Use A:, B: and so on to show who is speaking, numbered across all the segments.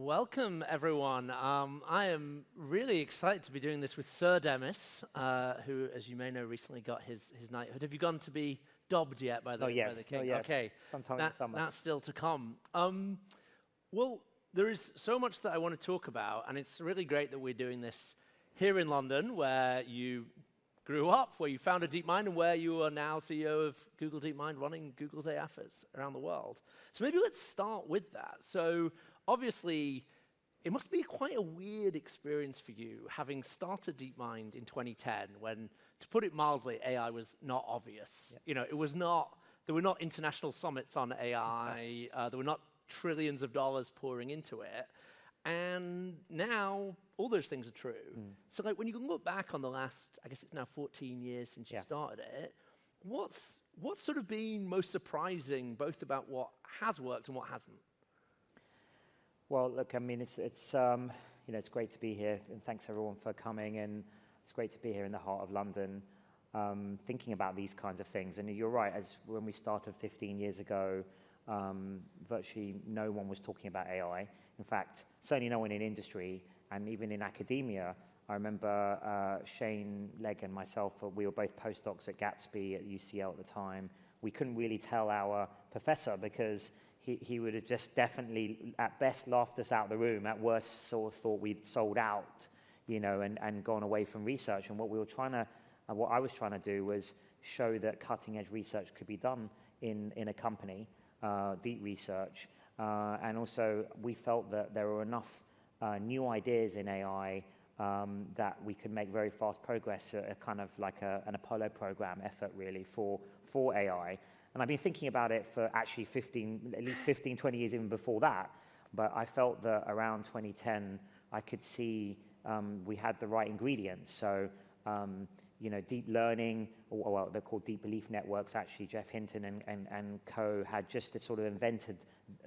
A: Welcome, everyone. I am really excited to be doing this with Sir Demis, who, as you may know, recently got his knighthood. Have you gone to be dobbed yet by the, by the king? Okay,
B: sometime in summer.
A: That's still to come. Well, there is so much that I want to talk about, and it's really great that we're doing this here in London, where you grew up, where you founded DeepMind, and where you are now CEO of Google DeepMind, running Google's AI efforts around the world. So maybe let's start with that. So obviously, it must be quite a weird experience for you, having started DeepMind in 2010, when, to put it mildly, AI was not obvious. Yeah. You know, it was not. There were not international summits on AI. There were not trillions of dollars pouring into it. And now, all those things are true. So like, when you can look back on the last, I guess it's now 14 years since you started it, what's sort of been most surprising, both about what has worked and what hasn't?
B: Well, look, I mean, it's great to be here, and thanks everyone for coming, and it's great to be here in the heart of London, thinking about these kinds of things. And you're right, as when we started 15 years ago, virtually no one was talking about AI. In fact, certainly no one in industry, and even in academia. I remember Shane Legg and myself, we were both postdocs at Gatsby at UCL at the time. We couldn't really tell our professor because he would have just definitely, at best, laughed us out of the room. At worst, sort of thought we'd sold out, you know, and gone away from research. And what I was trying to do was show that cutting-edge research could be done in a company, deep research. And also, we felt that there were enough new ideas in AI that we could make very fast progress, kind of like an Apollo program effort, really, for AI. And I've been thinking about it for actually at least 15, 20 years even before that. But I felt that around 2010, I could see we had the right ingredients. So, you know, deep learning, or well, they're called deep belief networks, actually. Jeff Hinton and co had just sort of invented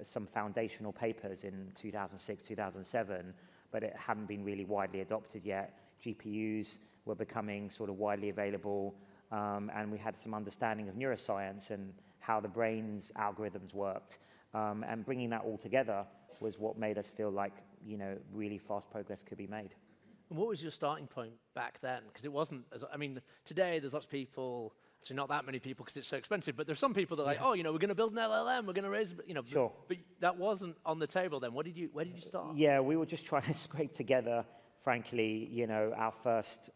B: some foundational papers in 2006, 2007, but it hadn't been really widely adopted yet. GPUs were becoming sort of widely available, and we had some understanding of neuroscience and how the brain's algorithms worked. And bringing that all together was what made us feel like, you know, really fast progress could be made.
A: And what was your starting point back then? Because it wasn't, I mean, today there's lots of people, actually not that many people because it's so expensive, but there's some people that are like, oh, you know, we're going to build an LLM, we're going to raise, you know.
B: Sure.
A: But that wasn't on the table then. Where did you start?
B: Yeah, we were just trying to scrape together, frankly, you know, our first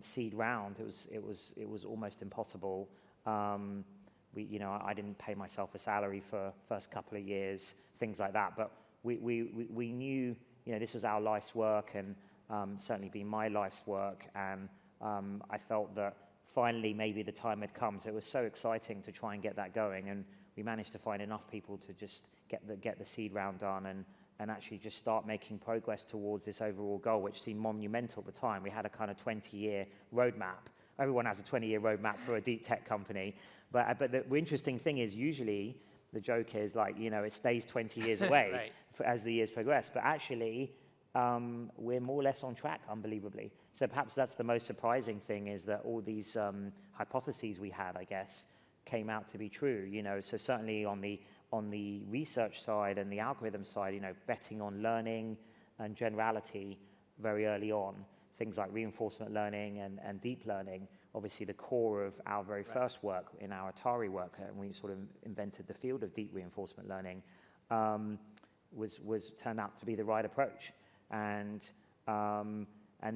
B: seed round. It was almost impossible. You know, I didn't pay myself a salary for first couple of years, things like that. But we knew, you know, this was our life's work, and certainly been my life's work, and I felt that finally maybe the time had come. So it was so exciting to try and get that going, and we managed to find enough people to just get the seed round done and actually just start making progress towards this overall goal, which seemed monumental at the time. We had a kind of 20-year roadmap. Everyone has a 20-year roadmap for a deep tech company, but the interesting thing is usually the joke is like, you know, it stays 20 years away as the years progress, but actually we're more or less on track, unbelievably. So perhaps that's the most surprising thing, is that all these hypotheses we had, I guess, came out to be true. You know, so certainly on the research side and the algorithm side, you know, betting on learning and generality very early on, things like reinforcement learning and deep learning, obviously the core of our very first work in our Atari work, and we sort of invented the field of deep reinforcement learning, was turned out to be the right approach. And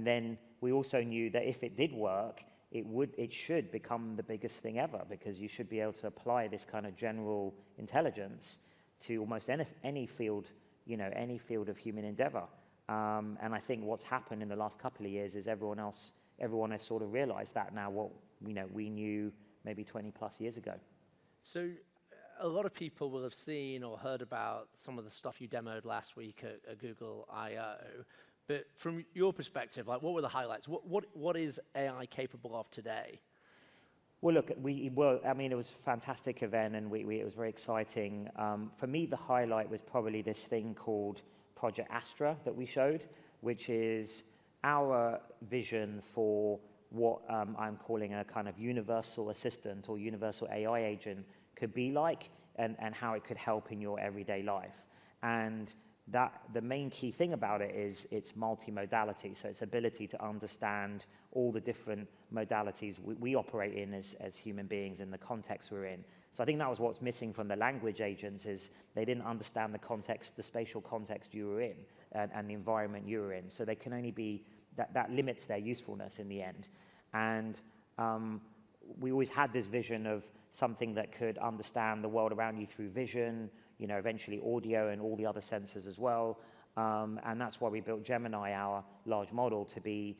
B: then we also knew that if it did work, it should become the biggest thing ever, because you should be able to apply this kind of general intelligence to almost any field, you know, any field of human endeavor. And I think what's happened in the last couple of years is everyone has sort of realized that now, what, you know, we knew maybe 20 plus years ago.
A: So a lot of people will have seen or heard about some of the stuff you demoed last week at Google I/O. But from your perspective, like, what were the highlights? What is AI capable of today?
B: Well, look, I mean, it was a fantastic event, and it was very exciting. For me, the highlight was probably this thing called Project Astra that we showed, which is our vision for what I'm calling a kind of universal assistant or universal AI agent could be like, and how it could help in your everyday life. And the main key thing about it is its multimodality, so its ability to understand all the different modalities we operate in as human beings in the context we're in. So I think that was what's missing from the language agents, is they didn't understand the context, the spatial context you were in, and the environment you were in. So they can only be, that limits their usefulness in the end. And we always had this vision of something that could understand the world around you through vision, you know, eventually audio and all the other sensors as well. And that's why we built Gemini, our large model, to be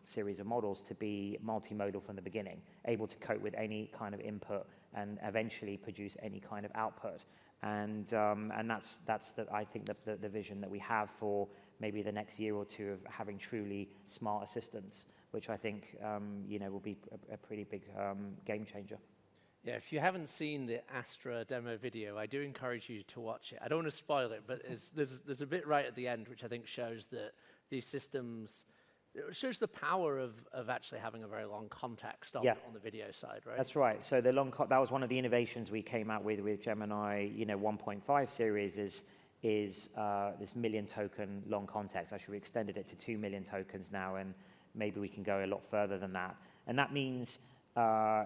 B: series of models, to be multimodal from the beginning, able to cope with any kind of input and eventually produce any kind of output. And that's I think the vision that we have for maybe the next year or two of having truly smart assistants, which I think you know, will be a pretty big game changer.
A: Yeah, if you haven't seen the Astra demo video, I do encourage you to watch it. I don't want to spoil it, but there's a bit right at the end which I think shows that these systems, it shows the power of actually having a very long context on the video side, right?
B: That's right. So that was one of the innovations we came out with Gemini, you know, 1.5 series is this million token long context. Actually, we extended it to 2 million tokens now, and maybe we can go a lot further than that. And that means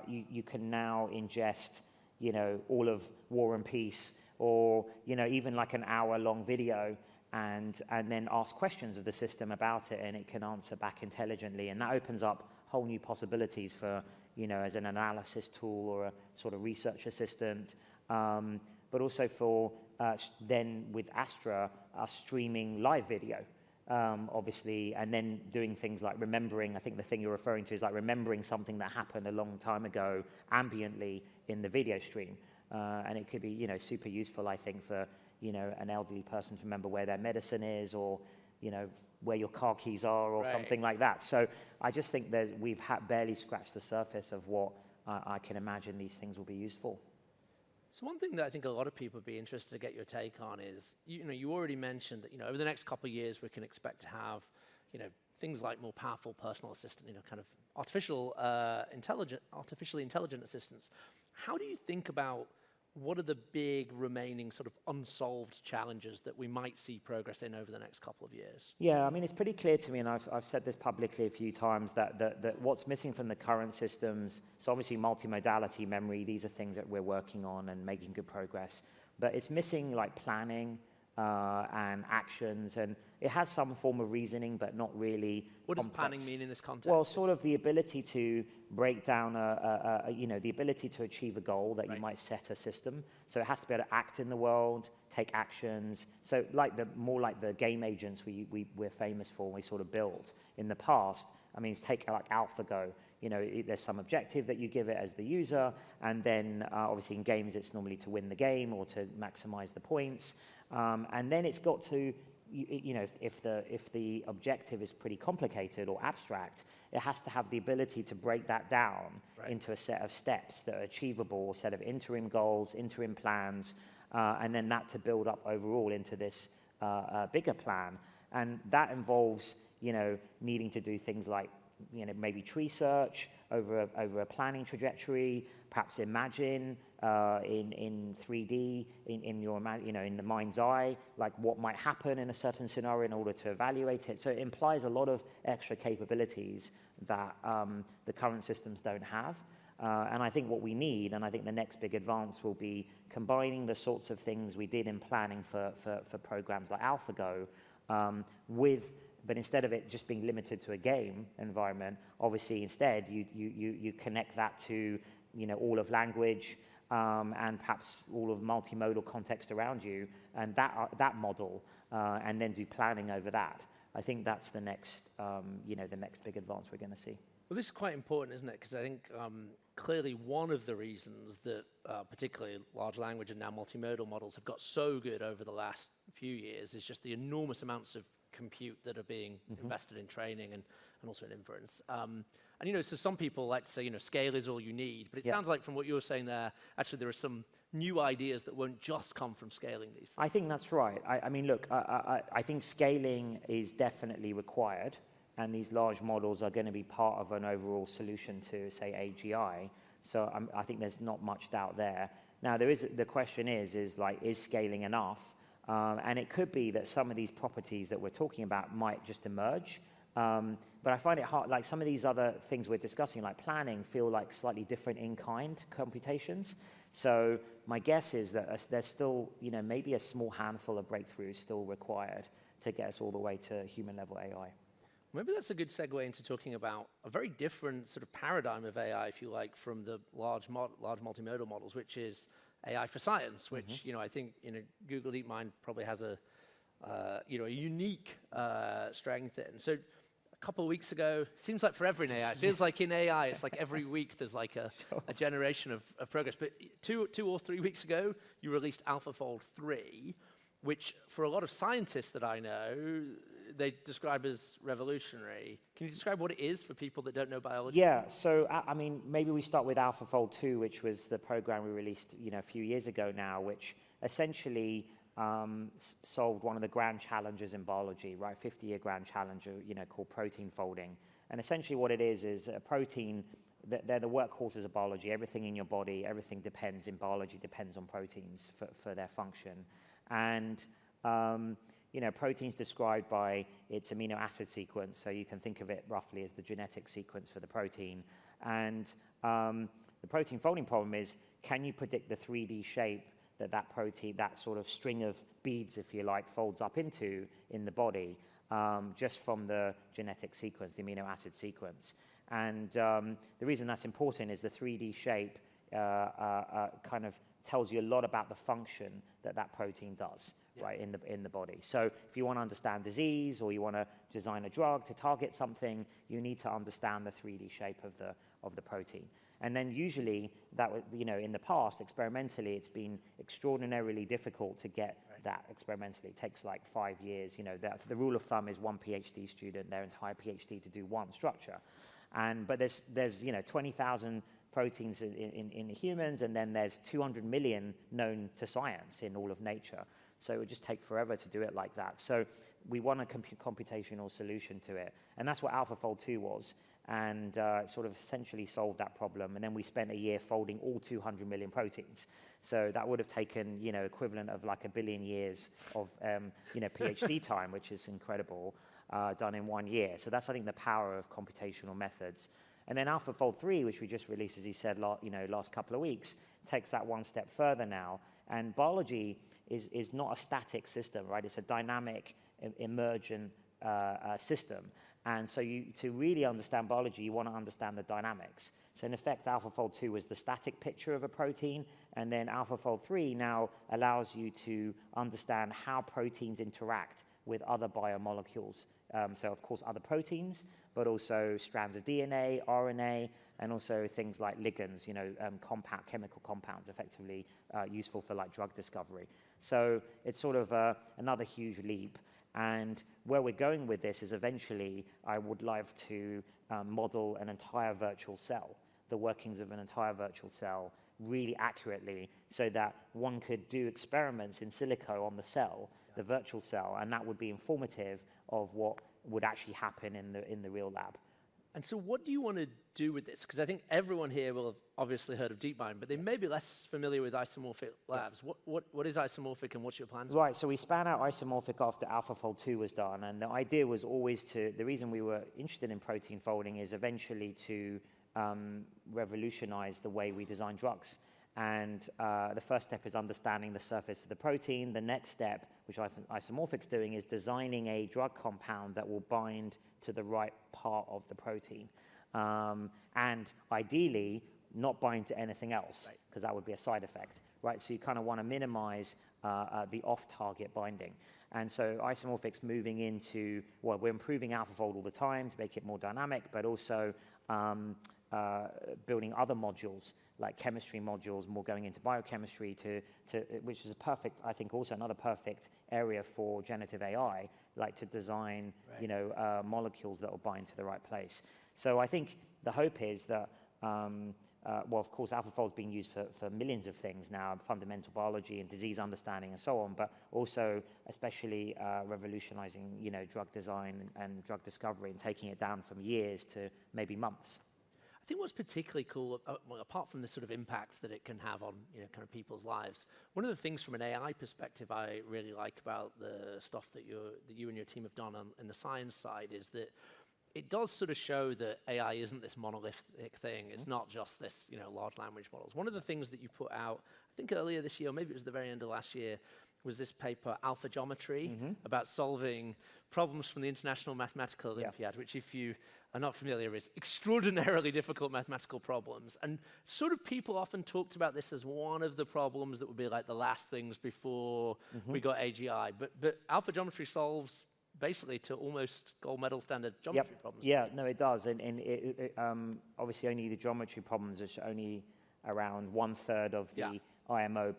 B: you can now ingest, you know, all of War and Peace, or, you know, even like an hour-long video, and then ask questions of the system about it, and it can answer back intelligently. And that opens up whole new possibilities for, you know, as an analysis tool or a sort of research assistant, but also for then with Astra, streaming live video. Obviously, and then doing things like remembering, I think the thing you're referring to is like remembering something that happened a long time ago ambiently in the video stream. And it could be, you know, super useful, I think, for, you know, an elderly person to remember where their medicine is, or, you know, where your car keys are, or something like that. So I just think we've barely scratched the surface of what I can imagine these things will be used for.
A: So one thing that I think a lot of people would be interested to get your take on is, you know, you already mentioned that, you know, over the next couple of years we can expect to have, you know, things like more powerful personal assistant, you know, kind of artificially intelligent assistants. How do you think about what are the big remaining sort of unsolved challenges that we might see progress in over the next couple of years?
B: Yeah, I mean, it's pretty clear to me, and I've said this publicly a few times, that what's missing from the current systems, so obviously multimodality, memory, these are things that we're working on and making good progress, but it's missing like planning and actions, and it has some form of reasoning, but not really.
A: What does
B: complex.
A: planning mean in this context?
B: Well, sort of the ability to break down you know, the ability to achieve a goal that you might set a system. So it has to be able to act in the world, take actions. So like more like the game agents we're famous for, we sort of built in the past. I mean, take like AlphaGo. You know, there's some objective that you give it as the user, and then obviously in games it's normally to win the game or to maximize the points. And then it's got to, you know, if the objective is pretty complicated or abstract, it has to have the ability to break that down into a set of steps that are achievable, a set of interim goals, interim plans, and then that to build up overall into this bigger plan. And that involves, you know, needing to do things like, you know, maybe tree search over a planning trajectory, perhaps imagine in 3D, in your, you know, in the mind's eye, like what might happen in a certain scenario in order to evaluate it. So it implies a lot of extra capabilities that the current systems don't have. And I think what we need, and I think the next big advance will be combining the sorts of things we did in planning for programs like AlphaGo but instead of it just being limited to a game environment, obviously instead you connect that to, you know, all of language and perhaps all of multimodal context around you, and that model, and then do planning over that. I think that's the next, you know, the next big advance we're going to see.
A: Well, this is quite important, isn't it? Because I think clearly one of the reasons that particularly large language and now multimodal models have got so good over the last few years is just the enormous amounts of compute that are being invested in training and also in inference. And, you know, so some people like to say, you know, scale is all you need, but it sounds like from what you were saying there, actually there are some new ideas that won't just come from scaling these things.
B: I think that's right. I mean, look, I think scaling is definitely required, and these large models are going to be part of an overall solution to, say, AGI. So I think there's not much doubt there. Now, the question is like, is scaling enough? And it could be that some of these properties that we're talking about might just emerge. But I find it hard, like some of these other things we're discussing, like planning, feel like slightly different in kind computations. So my guess is that there's still, maybe a small handful of breakthroughs still required to get us all the way to human level AI.
A: Maybe that's a good segue into talking about a very different sort of paradigm of AI, if you like, from the large multimodal models, which is AI for science, which, I think, Google DeepMind probably has a unique strength in. So a couple of weeks ago, seems like forever in AI. It feels like in AI, it's like every week there's like a generation of progress. But two or 3 weeks ago, you released AlphaFold 3, which for a lot of scientists that I know, they describe as revolutionary. Can you describe what it is for people that don't know biology?
B: Yeah, so I mean, maybe we start with AlphaFold 2, which was the program we released, a few years ago now, which essentially solved one of the grand challenges in biology, right? 50-year grand challenge, called protein folding. And essentially what it is a protein, they're the workhorses of biology. Everything in your body, everything in biology depends on proteins for their function. And, proteins described by its amino acid sequence, so you can think of it roughly as the genetic sequence for the protein. And the protein folding problem is, can you predict the 3D shape that protein, that sort of string of beads, if you like, folds up into in the body, just from the genetic sequence, the amino acid sequence. And the reason that's important is the 3D shape kind of tells you a lot about the function that protein does, right, in the body. So if you want to understand disease or you want to design a drug to target something, you need to understand the 3D shape of the protein. And then usually that, in the past, experimentally, it's been extraordinarily difficult to get that experimentally. It takes like 5 years. The rule of thumb is one PhD student, their entire PhD to do one structure. But there's 20,000 proteins in humans, and then there's 200 million known to science in all of nature. So it would just take forever to do it like that. So we want a computational solution to it. And that's what AlphaFold 2 was. And sort of essentially solved that problem. And then we spent a year folding all 200 million proteins. So that would have taken, equivalent of like 1 billion years of, PhD time, which is incredible, done in 1 year. So that's, I think, the power of computational methods. And then AlphaFold 3, which we just released, as you said, last couple of weeks, takes that one step further now. And biology is not a static system, right? It's a dynamic, emergent system. And so to really understand biology, you want to understand the dynamics. So in effect, AlphaFold 2 was the static picture of a protein, and then AlphaFold 3 now allows you to understand how proteins interact with other biomolecules. So of course, other proteins, but also strands of DNA, RNA, and also things like ligands, chemical compounds, effectively useful for like drug discovery. So it's sort of another huge leap. And where we're going with this is eventually I would love to model an entire virtual cell, the workings of an entire virtual cell really accurately, so that one could do experiments in silico on the cell, the virtual cell, and that would be informative of what would actually happen in the real lab.
A: And so what do you want to do with this? Because I think everyone here will have obviously heard of DeepMind, but they may be less familiar with isomorphic labs. What is isomorphic and what's your plans?
B: Right, so we span out isomorphic after AlphaFold 2 was done, and the idea was always the reason we were interested in protein folding is eventually to revolutionize the way we design drugs. And the first step is understanding the surface of the protein. The next step, which I think isomorphic's doing, is designing a drug compound that will bind to the right part of the protein. And ideally, not bind to anything else, because that would be a side effect, right? So you kind of want to minimize the off-target binding. And so isomorphic's moving into, well, we're improving AlphaFold all the time to make it more dynamic, but also building other modules, like chemistry modules, more going into biochemistry, which is a perfect, I think, also another perfect area for generative AI, like to design, molecules that will bind to the right place. So I think the hope is that, well, of course, AlphaFold's being used for millions of things now, fundamental biology and disease understanding and so on, but also especially revolutionizing, drug design and drug discovery and taking it down from years to maybe months.
A: think what's particularly cool, well, apart from the sort of impact that it can have on kind of people's lives, one of the things from an AI perspective I really like about the stuff that you and your team have done in the science side is that it does sort of show that AI isn't this monolithic thing. It's not just this, large language models. One of the things that you put out, I think earlier this year, or maybe it was the very end of last year, was this paper, Alpha Geometry, about solving problems from the International Mathematical Olympiad, which if you are not familiar is extraordinarily difficult mathematical problems. And sort of people often talked about this as one of the problems that would be like the last things before we got AGI. But Alpha Geometry solves basically to almost gold medal standard geometry problems.
B: Yeah, no, it does. And obviously only the geometry problems are only around 1/3 of the IMO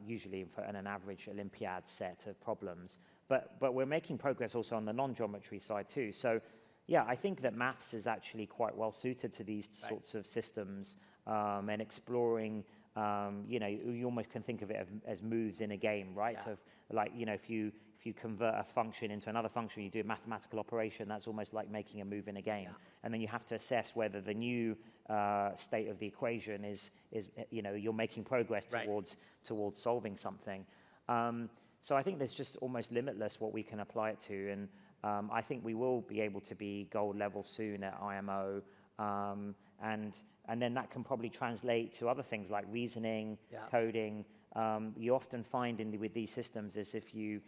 B: usually for an average Olympiad set of problems. But we're making progress also on the non-geometry side too. So yeah, I think that maths is actually quite well suited to these sorts of systems and exploring, you almost can think of it as moves in a game, right?
A: Yeah.
B: Of like, if you convert a function into another function, you do a mathematical operation, that's almost like making a move in a game. Yeah. And then you have to assess whether the new state of the equation is you're making progress towards solving something. So I think there's just almost limitless what we can apply it to. And I think we will be able to be gold level soon at IMO. And then that can probably translate to other things like reasoning, coding. You often find with these systems is if you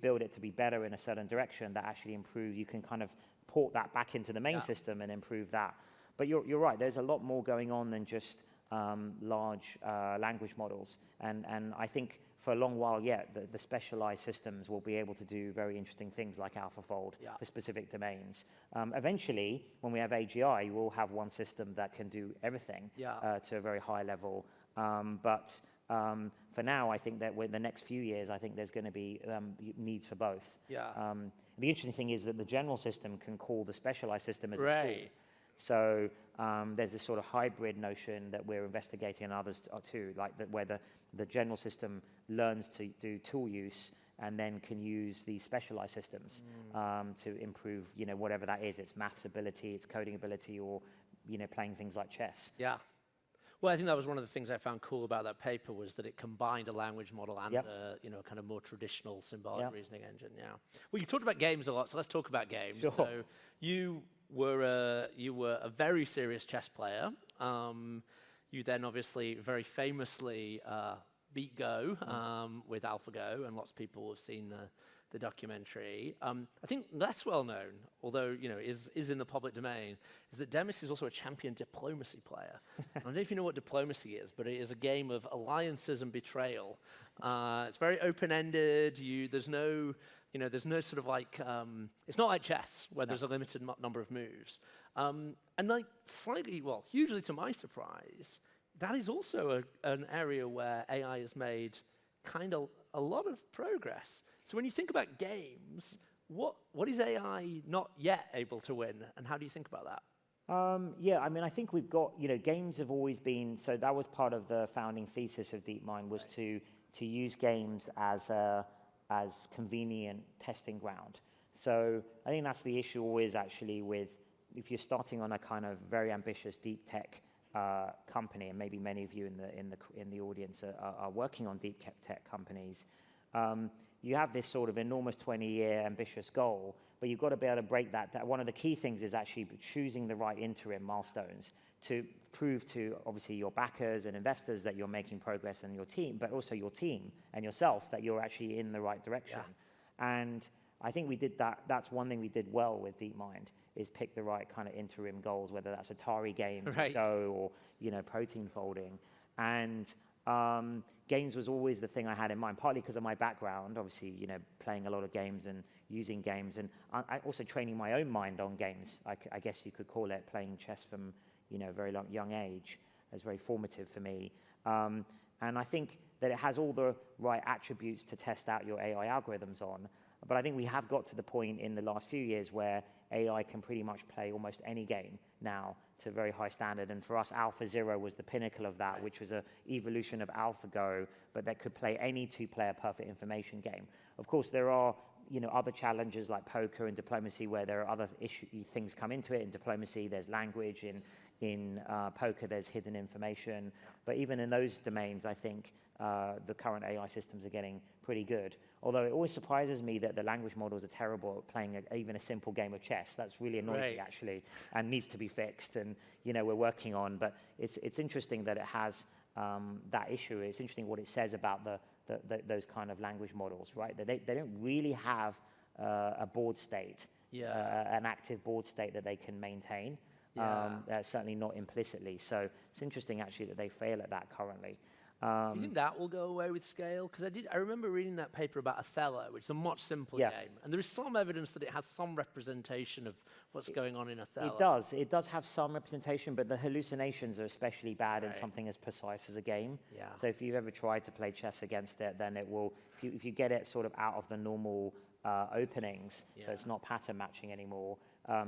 B: build it to be better in a certain direction, that actually improves. You can kind of port that back into the main system and improve that. But you're right. There's a lot more going on than just large language models. And I think for a long while yet, the specialized systems will be able to do very interesting things like AlphaFold for specific domains. Eventually, when we have AGI, we'll have one system that can do everything to a very high level. But for now, I think that in the next few years, I think there's going to be needs for both. The interesting thing is that the general system can call the specialized system as a tool. So there's this sort of hybrid notion that we're investigating, and others too, like that where the general system learns to do tool use and then can use these specialized systems to improve, whatever that is. It's maths ability, it's coding ability, or playing things like chess.
A: Yeah. Well, I think that was one of the things I found cool about that paper was that it combined a language model and a kind of more traditional symbolic reasoning engine. Yeah. Well, you talked about games a lot, so let's talk about games.
B: Sure.
A: So you were a very serious chess player. You then obviously very famously beat Go with AlphaGo, and lots of people have seen the documentary. I think less well known, although is in the public domain, is that Demis is also a champion diplomacy player. I don't know if you know what diplomacy is, but it is a game of alliances and betrayal. It's very open-ended. There's no sort of like it's not like chess where there's a limited number of moves. And like hugely to my surprise, that is also an area where AI has made kind of a lot of progress. So when you think about games, what is AI not yet able to win, and how do you think about that?
B: I think we've got, games have always been, so that was part of the founding thesis of DeepMind was to use games as convenient testing ground. So I think that's the issue always actually with, if you're starting on a kind of very ambitious deep tech company, and maybe many of you in the audience are working on deep tech companies, you have this sort of enormous 20-year ambitious goal, but you've got to be able to break that. One of the key things is actually choosing the right interim milestones to prove to obviously your backers and investors that you're making progress in your team, but also your team and yourself that you're actually in the right direction. And I think we did that. That's one thing we did well with DeepMind is pick the right kind of interim goals, whether that's Atari game, Go, or protein folding. And games was always the thing I had in mind, partly because of my background, obviously, playing a lot of games and using games, and I also training my own mind on games. I guess you could call it playing chess from, a very young age. It was very formative for me. And I think that it has all the right attributes to test out your AI algorithms on. But I think we have got to the point in the last few years where AI can pretty much play almost any game now to a very high standard. And for us, AlphaZero was the pinnacle of that, which was an evolution of AlphaGo, but that could play any two-player perfect information game. Of course, there are other challenges like poker and diplomacy where there are other things come into it. In diplomacy, there's language. In in poker, there's hidden information. But even in those domains, I think the current AI systems are getting pretty good. Although it always surprises me that the language models are terrible at playing even a simple game of chess. That's really annoys me, actually, and needs to be fixed. And we're working on. But it's interesting that it has that issue. It's interesting what it says about those kind of language models, right? They don't really have a board state, an active board state that they can maintain. Certainly not implicitly. So it's interesting, actually, that they fail at that currently.
A: Do you think that will go away with scale? Because I remember reading that paper about Othello, which is a much simpler game. And there is some evidence that it has some representation of what's going on in Othello.
B: It does. It does have some representation, but the hallucinations are especially bad in something as precise as a game. So if you've ever tried to play chess against it, then it will, if you get it sort of out of the normal openings, so it's not pattern matching anymore,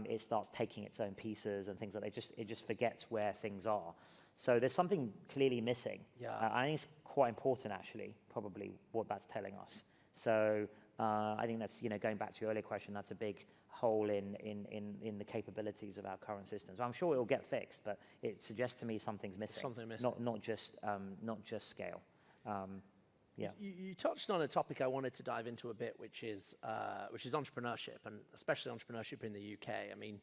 B: it starts taking its own pieces and things like that. It just forgets where things are. So there's something clearly missing. I think it's quite important, actually, probably what that's telling us. So I think that's, going back to your earlier question, that's a big hole in the capabilities of our current systems. I'm sure it will get fixed, but it suggests to me something's missing.
A: Something missing.
B: Not just scale.
A: You touched on a topic I wanted to dive into a bit, which is entrepreneurship, and especially entrepreneurship in the UK. I mean,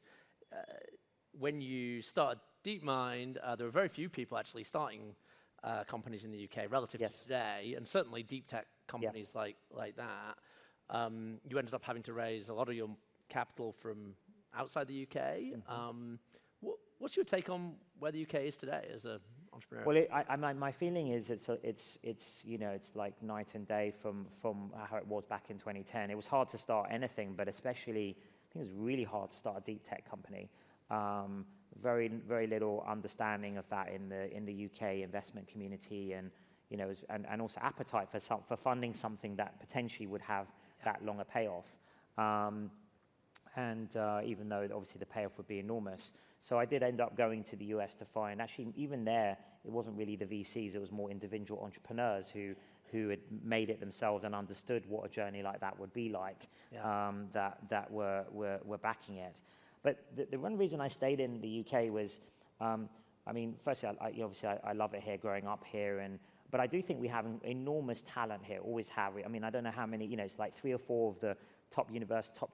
A: when you started DeepMind, there were very few people actually starting companies in the UK relative to today, and certainly deep tech companies like that. You ended up having to raise a lot of your capital from outside the UK. What's your take on where the UK is today as an entrepreneur?
B: Well, my feeling is it's like night and day from how it was back in 2010. It was hard to start anything, but especially I think it was really hard to start a deep tech company. Very little understanding of that in the UK investment community, and and also appetite for funding something that potentially would have that longer payoff. Even though obviously the payoff would be enormous. So I did end up going to the US to find, actually even there, it wasn't really the VCs, it was more individual entrepreneurs who had made it themselves and understood what a journey like that would be like, that were backing it. But the one reason I stayed in the UK was, I mean, firstly, obviously I love it here, growing up here, but I do think we have an enormous talent here, always have. I mean, I don't know how many, it's like 3 or 4 of the top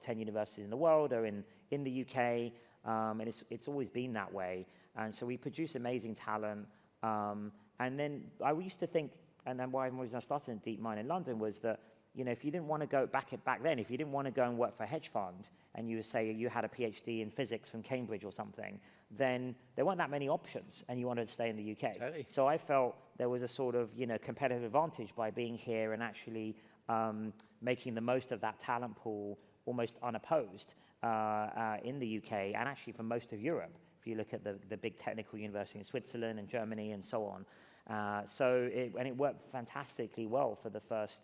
B: 10 universities in the world are in the UK, and it's always been that way. And so we produce amazing talent. And then I used to think, and then one reason I started in DeepMind in London was that, if you didn't want to go back then, if you didn't want to go and work for a hedge fund, and you say you had a PhD in physics from Cambridge or something, then there weren't that many options, and you wanted to stay in the UK.
A: Totally.
B: So I felt there was a sort of, competitive advantage by being here and actually making the most of that talent pool almost unopposed in the UK, and actually for most of Europe, if you look at the big technical university in Switzerland and Germany and so on. And it worked fantastically well for the first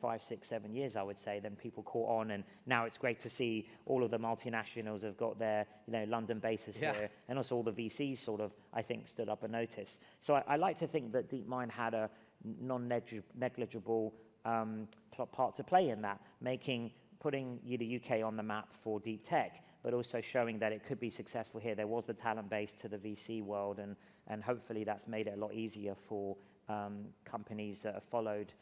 B: 5, 6, 7 years, I would say. Then people caught on, and now it's great to see all of the multinationals have got their, London bases here, and also all the VCs sort of, I think, stood up a notice. So I like to think that DeepMind had a non-negligible part to play in that, putting the UK on the map for deep tech, but also showing that it could be successful here. There was the talent base to the VC world, and hopefully that's made it a lot easier for companies that have followed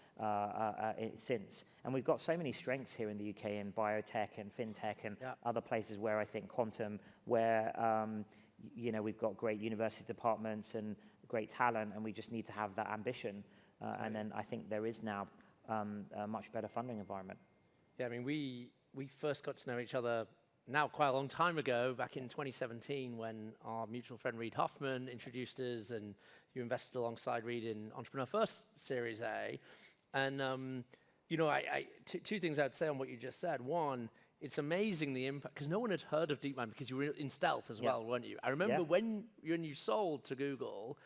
B: since. And we've got so many strengths here in the UK in biotech and fintech and other places where I think quantum, where we've got great university departments and great talent, and we just need to have that ambition. And then I think there is now a much better funding environment.
A: Yeah, I mean, we first got to know each other now quite a long time ago, back in 2017, when our mutual friend Reid Hoffman introduced us, and you invested alongside Reid in Entrepreneur First Series A. And, two things I'd say on what you just said. One, it's amazing the impact, because no one had heard of DeepMind because you were in stealth as well, weren't you? I remember when you sold to Google,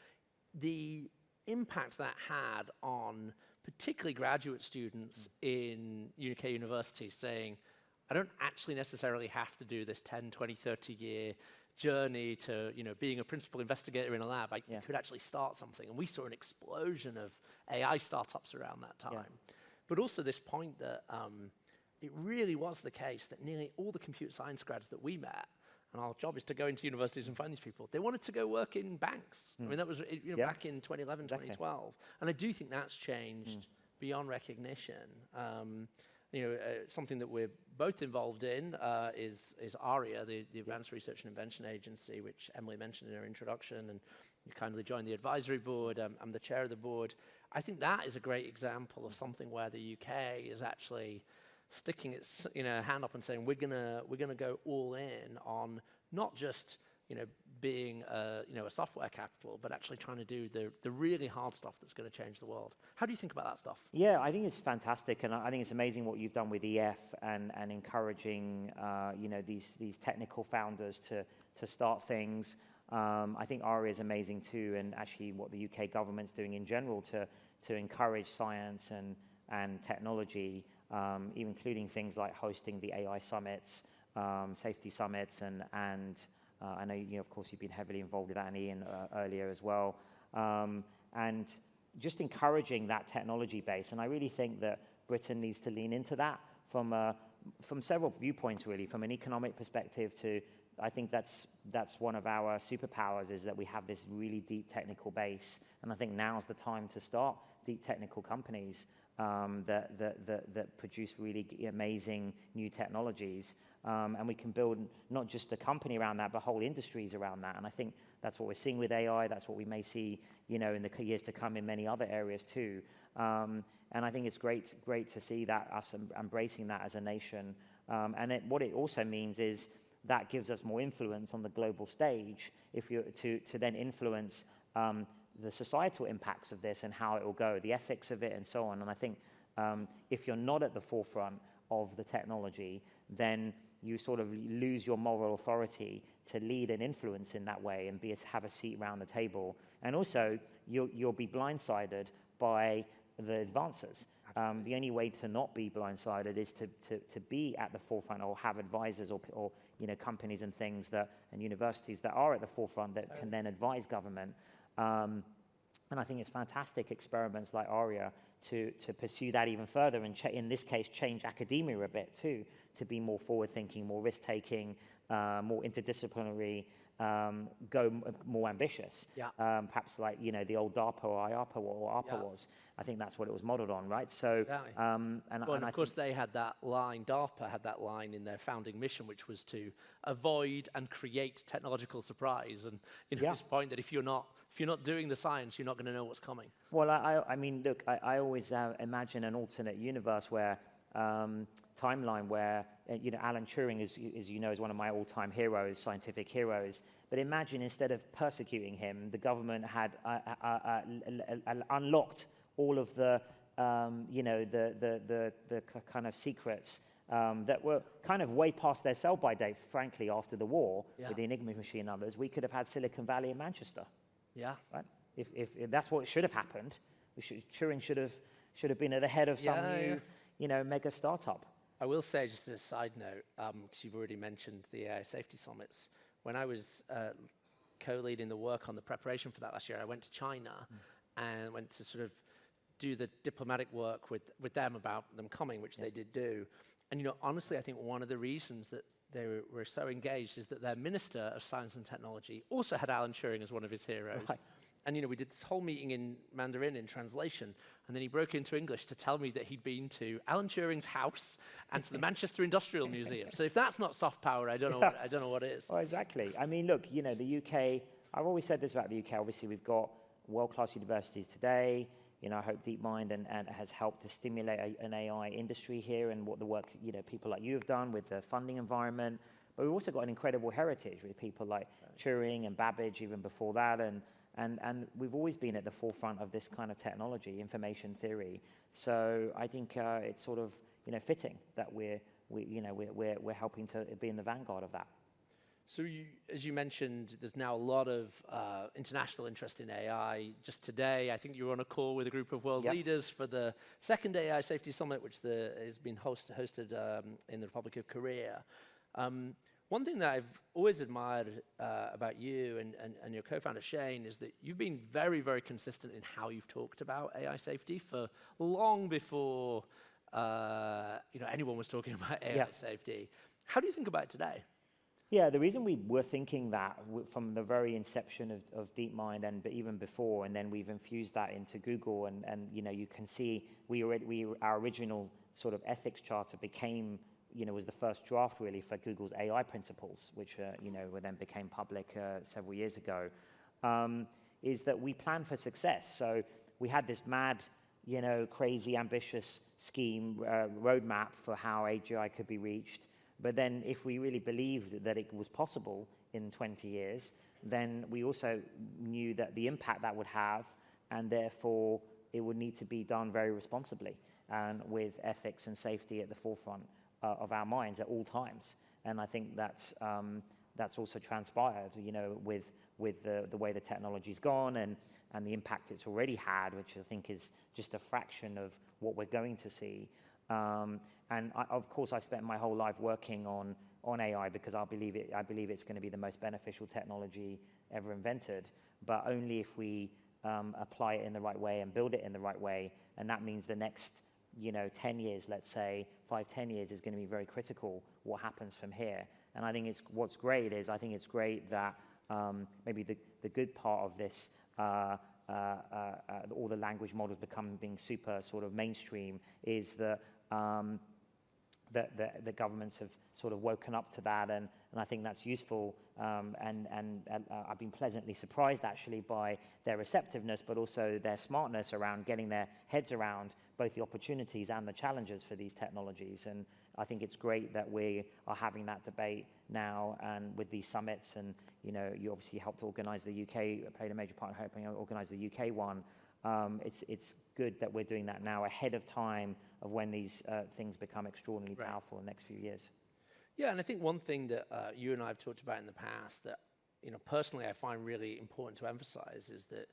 A: the impact that had on particularly graduate students in UK universities, saying, I don't actually necessarily have to do this 10, 20, 30-year journey to being a principal investigator in a lab. I could actually start something. And we saw an explosion of AI startups around that time. But also this point that it really was the case that nearly all the computer science grads that we met and our job is to go into universities and find these people. They wanted to go work in banks. I mean, that was back in 2011, exactly. 2012. And I do think that's changed beyond recognition. Something that we're both involved in is ARIA, the Advanced Research and Invention Agency, which Emily mentioned in her introduction, and you kindly joined the advisory board. I'm the chair of the board. I think that is a great example of something where the UK is actually sticking its hand up and saying we're gonna go all in on not just being a software capital, but actually trying to do the really hard stuff that's going to change the world. How do you think about that stuff?
B: Yeah, I think it's fantastic, and I think it's amazing what you've done with EF and encouraging these technical founders to start things. I think ARIA is amazing too, and actually what the UK government's doing in general to encourage science and technology, including things like hosting the AI summits, safety summits, and I know of course you've been heavily involved with that, and Ian earlier as well, and just encouraging that technology base. And I really think that Britain needs to lean into that from several viewpoints, really, from an economic perspective to. I think that's one of our superpowers, is that we have this really deep technical base, and I think now's the time to start deep technical companies that produce really amazing new technologies, and we can build not just a company around that, but whole industries around that. And I think that's what we're seeing with AI. That's what we may see, in the years to come in many other areas too. And I think it's great to see that us embracing that as a nation. And what it also means is that gives us more influence on the global stage if you're to then influence the societal impacts of this and how it will go, the ethics of it and so on. And I think if you're not at the forefront of the technology, then you sort of lose your moral authority to lead and influence in that way and have a seat around the table. And also, you'll be blindsided by the advances. The only way to not be blindsided is to be at the forefront, or have advisors or companies and things and universities that are at the forefront that can then advise government. And I think it's fantastic experiments like ARIA to pursue that even further, and in this case change academia a bit too, to be more forward-thinking, more risk-taking, more interdisciplinary, go more ambitious. Yeah. Perhaps like the old DARPA or IARPA or ARPA was. I think that's what it was modeled on, right? So,
A: exactly. And of course they had that line. DARPA had that line in their founding mission, which was to avoid and create technological surprise. And this point that if you're not doing the science, you're not going to know what's coming.
B: Well, I mean, look, I always imagine an alternate universe where timeline where Alan Turing is one of my all-time heroes, scientific heroes. But imagine instead of persecuting him, the government had unlocked all of the kind of secrets that were kind of way past their sell-by date, frankly, after the war with the Enigma machine and others. We could have had Silicon Valley and Manchester. Yeah. Right. If that's what should have happened, Turing should have been at the head of some new mega startup.
A: I will say, just as a side note, because you've already mentioned the AI safety summits, when I was co-leading the work on the preparation for that last year, I went to China and went to sort of do the diplomatic work with them about them coming, which they did do. And honestly, I think one of the reasons that they were so engaged is that their Minister of Science and Technology also had Alan Turing as one of his heroes. Right. And we did this whole meeting in Mandarin in translation, and then he broke into English to tell me that he'd been to Alan Turing's house and to the Manchester Industrial Museum. So if that's not soft power, I don't know what is.
B: Well, exactly. I mean, look, the UK. I've always said this about the UK. Obviously, we've got world-class universities today. I hope DeepMind and has helped to stimulate an AI industry here, and what the work people like you have done with the funding environment. But we've also got an incredible heritage with people like Turing and Babbage even before that, and we've always been at the forefront of this kind of technology, information theory. So I think it's sort of fitting that we're helping to be in the vanguard of that.
A: So as you mentioned, there's now a lot of international interest in AI. Just today, I think you were on a call with a group of world leaders for the second AI Safety Summit, which has been hosted in the Republic of Korea. One thing that I've always admired about you and your co-founder Shane is that you've been very, very consistent in how you've talked about AI safety for long before anyone was talking about AI safety. How do you think about it today?
B: Yeah, the reason we were thinking that from the very inception of DeepMind and even before, and then we've infused that into Google, and you know, you can see our original sort of ethics charter became, you know, was the first draft really for Google's AI principles, which you know, then became public several years ago, is that we plan for success. So we had this mad, you know, crazy ambitious scheme, roadmap for how AGI could be reached. But then if we really believed that it was possible in 20 years, then we also knew that the impact that would have, and therefore it would need to be done very responsibly and with ethics and safety at the forefront of our minds at all times. And I think that's also transpired, you know, with the way the technology's gone and the impact it's already had, which I think is just a fraction of what we're going to see. And of course, I spent my whole life working on AI because I believe it's going to be the most beneficial technology ever invented, but only if we apply it in the right way and build it in the right way. And that means the next, you know, 10 years, let's say, 5-10 years is going to be very critical what happens from here. And I think what's great is I think it's great that maybe the good part of this, all the language models being super sort of mainstream, is that the governments have sort of woken up to that, and I think that's useful. And I've been pleasantly surprised actually by their receptiveness, but also their smartness around getting their heads around both the opportunities and the challenges for these technologies. And I think it's great that we are having that debate now, and with these summits. And you know, you obviously helped organize the UK, played a major part in helping organize the UK one. It's good that we're doing that now ahead of time of when these things become extraordinarily powerful in the next few years.
A: Yeah, and I think one thing that you and I have talked about in the past that, you know, personally I find really important to emphasize is that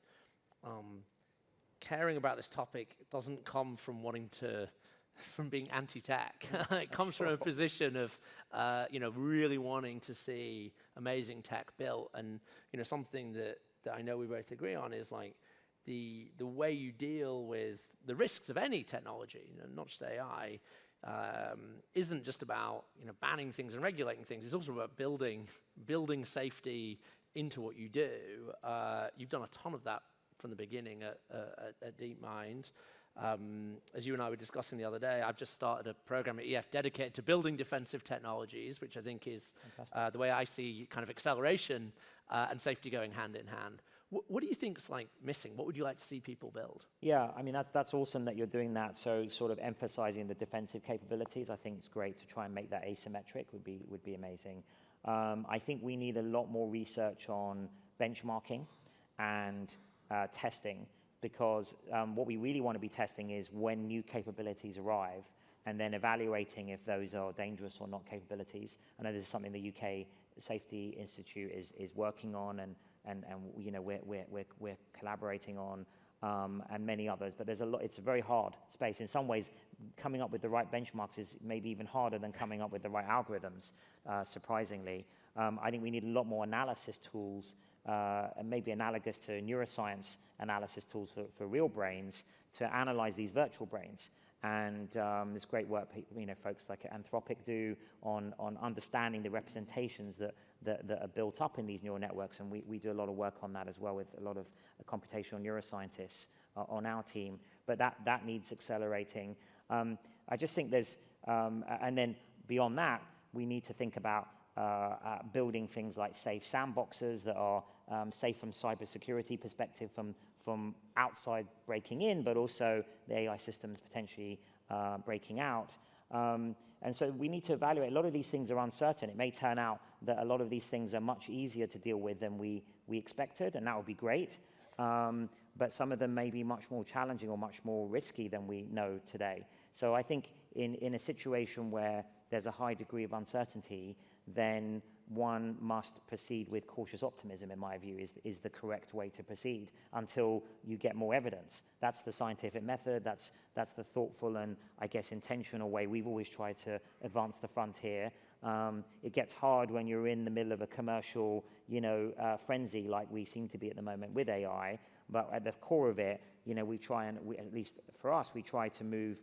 A: caring about this topic doesn't come from from being anti-tech. It comes from a position of, you know, really wanting to see amazing tech built. And, you know, something that I know we both agree on is like, the way you deal with the risks of any technology, you know, not just AI, isn't just about, you know, banning things and regulating things. It's also about building safety into what you do. You've done a ton of that from the beginning at DeepMind. As you and I were discussing the other day, I've just started a program at EF dedicated to building defensive technologies, which I think is the way I see kind of acceleration and safety going hand in hand. What do you think's like missing? What would you like to see people build?
B: Yeah, I mean, that's awesome that you're doing that. So sort of emphasizing the defensive capabilities. I think it's great to try and make that asymmetric would be amazing. I think we need a lot more research on benchmarking and testing, because what we really want to be testing is when new capabilities arrive, and then evaluating if those are dangerous or not capabilities. I know this is something the UK Safety Institute is working on, and you know, we're collaborating on, and many others. But there's a lot. It's a very hard space. In some ways, coming up with the right benchmarks is maybe even harder than coming up with the right algorithms. Surprisingly, I think we need a lot more analysis tools, and maybe analogous to neuroscience analysis tools for real brains, to analyze these virtual brains. And there's great work, you know, folks like Anthropic do on understanding the representations that are built up in these neural networks, and we do a lot of work on that as well with a lot of computational neuroscientists on our team. But that needs accelerating. I just think there's, and then beyond that, we need to think about building things like safe sandboxes that are safe from cybersecurity perspective, from outside breaking in, but also the AI systems potentially breaking out. And so we need to evaluate. A lot of these things are uncertain. It may turn out that a lot of these things are much easier to deal with than we expected, and that would be great. But some of them may be much more challenging or much more risky than we know today. So I think in a situation where there's a high degree of uncertainty, then one must proceed with cautious optimism, in my view, is the correct way to proceed until you get more evidence. That's the scientific method. That's the thoughtful and, I guess, intentional way we've always tried to advance the frontier. It gets hard when you're in the middle of a commercial, you know, frenzy like we seem to be at the moment with AI. But at the core of it, you know, we try and, at least for us, we try to move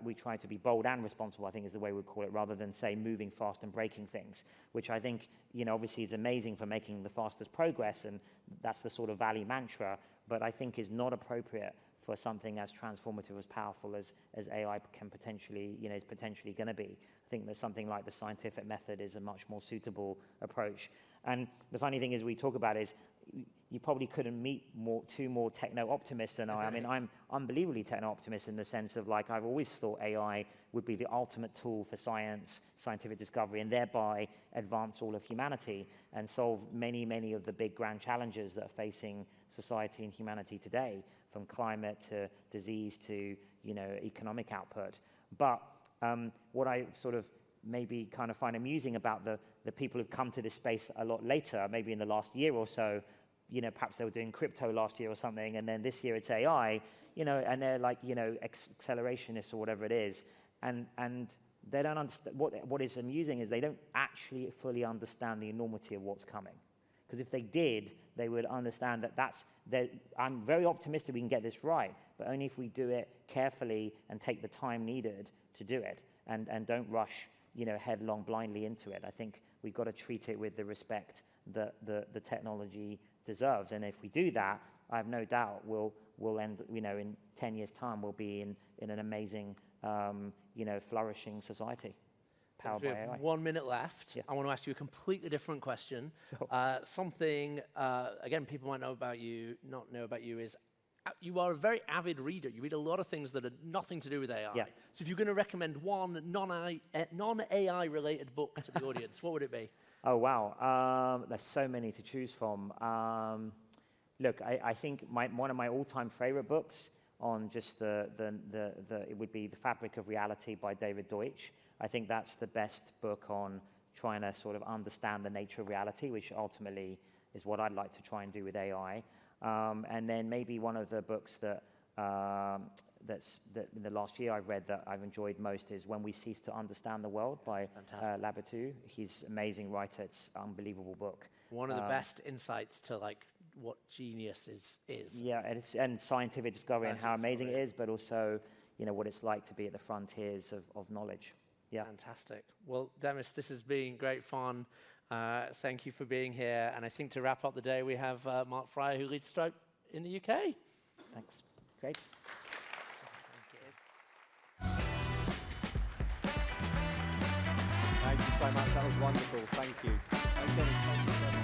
B: we try to be bold and responsible, I think is the way we'd call it, rather than say moving fast and breaking things, which I think, obviously is amazing for making the fastest progress, and that's the sort of Valley mantra, but I think is not appropriate for something as transformative, as powerful as AI can potentially, is potentially going to be. I think that something like the scientific method is a much more suitable approach. And the funny thing is, we talk about is, you probably couldn't meet two more techno-optimists than I. I mean, I'm unbelievably techno-optimist in the sense of, like, I've always thought AI would be the ultimate tool for scientific discovery, and thereby advance all of humanity and solve many, many of the big grand challenges that are facing society and humanity today, from climate to disease to, economic output. But what I sort of maybe kind of find amusing about the people who've come to this space a lot later, maybe in the last year or so, perhaps they were doing crypto last year or something, and then this year it's AI, and they're like, accelerationists or whatever it is, and they don't understand. What is amusing is they don't actually fully understand the enormity of what's coming. Because if they did, they would understand that I'm very optimistic we can get this right, but only if we do it carefully and take the time needed to do it, and don't rush, headlong blindly into it. I think we've got to treat it with the respect that the technology deserves. And if we do that, I have no doubt we'll end, in 10 years' time, we'll be in an amazing, flourishing society. Powered by AI.
A: 1 minute left.
B: Yeah.
A: I want to ask you a completely different question. Sure. Something, again, people might not know about you is, you are a very avid reader. You read a lot of things that are nothing to do with AI.
B: Yeah.
A: So if you're going to recommend one non-AI related book to the audience, what would it be?
B: Oh, wow. There's so many to choose from. Look, I think one of my all-time favorite books on just it would be The Fabric of Reality by David Deutsch. I think that's the best book on trying to sort of understand the nature of reality, which ultimately is what I'd like to try and do with AI. And then maybe one of the books that in the last year I've read that I've enjoyed most is When We Cease to Understand the World by Labatut. He's an amazing writer. It's an unbelievable book.
A: One of the best insights to, like, what genius is.
B: Yeah, and scientific discovery and how amazing it is, but also, what it's like to be at the frontiers of knowledge. Yeah.
A: Fantastic. Well, Demis, this has been great fun. Thank you for being here. And I think to wrap up the day, we have Mark Fryer, who leads Stroke in the UK.
B: Thanks. Great.
C: Thank you so much. That was wonderful. Thank you. Thank you.